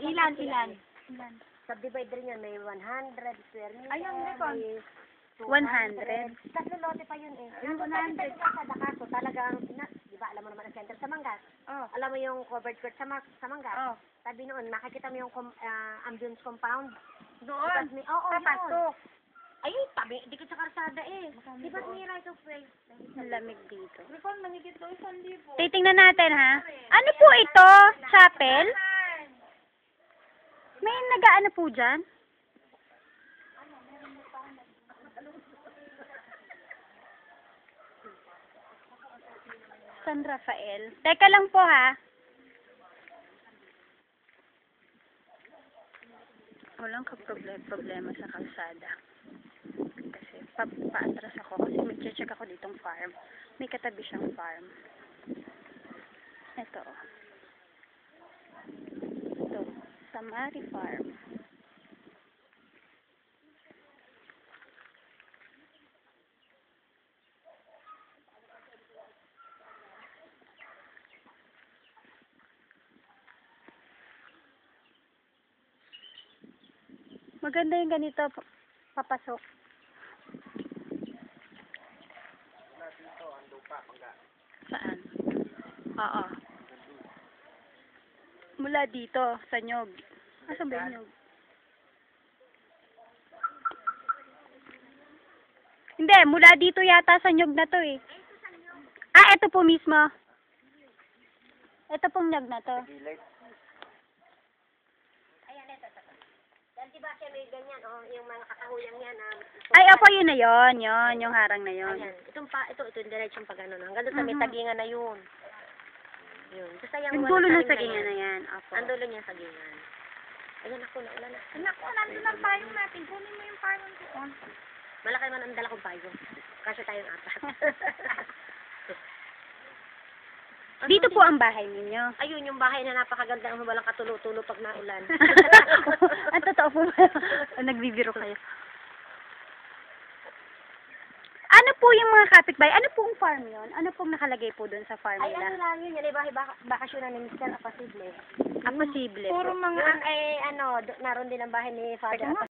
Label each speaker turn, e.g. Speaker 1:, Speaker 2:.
Speaker 1: Ilan?
Speaker 2: Subdivide rin yan. May 100 square meter.
Speaker 1: Ayun, Recon.
Speaker 2: May
Speaker 1: 100.
Speaker 2: Tatlo lote pa yun eh.
Speaker 1: Yung 100.
Speaker 2: Sa Dakaso, talagang, di ba, alam mo naman ang center sa Mangas.
Speaker 1: Oh.
Speaker 2: Alam mo yung covered court sa Mangas.
Speaker 1: Oh.
Speaker 2: Sabi noon, makikita mo yung ambience compound.
Speaker 1: Doon.
Speaker 2: Oo,
Speaker 1: Papasok.
Speaker 2: Ay, tabi, dikit sa karsada eh. Di ba may right of way?
Speaker 1: Malamig dito.
Speaker 3: Recon, manigit daw 1,000.
Speaker 1: Titingnan natin, ha? Ano po ito? Chapel? May nag-ano po dyan? San Rafael. Teka lang po, ha? Walang problema sa kalsada. Kasi paatras ako. Kasi mag-check ako ditong farm. May katabi siyang farm. Ito. Ito. Samari Farm. Maganda yung ganito, papasok. Saan? Oo. Mula dito, sa Nyog. Asan ba yung Nyog? Hindi, mula dito yata sa Nyog na to eh. Ah, ito po mismo. Ito pong Nyog na to.
Speaker 2: Ayan, ito. Dahil di ba siya may ganyan, yung mga kakahuyang yan.
Speaker 1: Ay, opo, yun na yun. Yun, yung harang na yun.
Speaker 2: Ayan, ito yung diretsong pag ano. Hanggang doon sa may tagingan na yun. Yun. Basta
Speaker 1: Yung dulo ng sagingan na yan. Opo.
Speaker 2: Ang dulo niya sagingan. Ayan ako, naula na.
Speaker 3: Anak ko, nandun ang payong natin. Kunin mo yung payong doon.
Speaker 2: Malaki man ang dala kong payong. Kasi tayong apat.
Speaker 1: Dito po ang bahay ninyo.
Speaker 2: Ayun, yung bahay na napakaganda ang walang katulo-tulo pag naulan.
Speaker 1: Ang totoo po ba? Nagbibiro kayo. Ano po yung mga kapitbahay? Ano pong farm yun? Ano pong nakalagay po doon sa farm
Speaker 2: Ay,
Speaker 1: nila?
Speaker 2: ano lang yun. Yan ay bakasyon na ni Mr. Apasible.
Speaker 1: Posible po.
Speaker 3: Puro mga
Speaker 2: Yun ay, naroon din ang bahay ni Father
Speaker 3: Teka nga.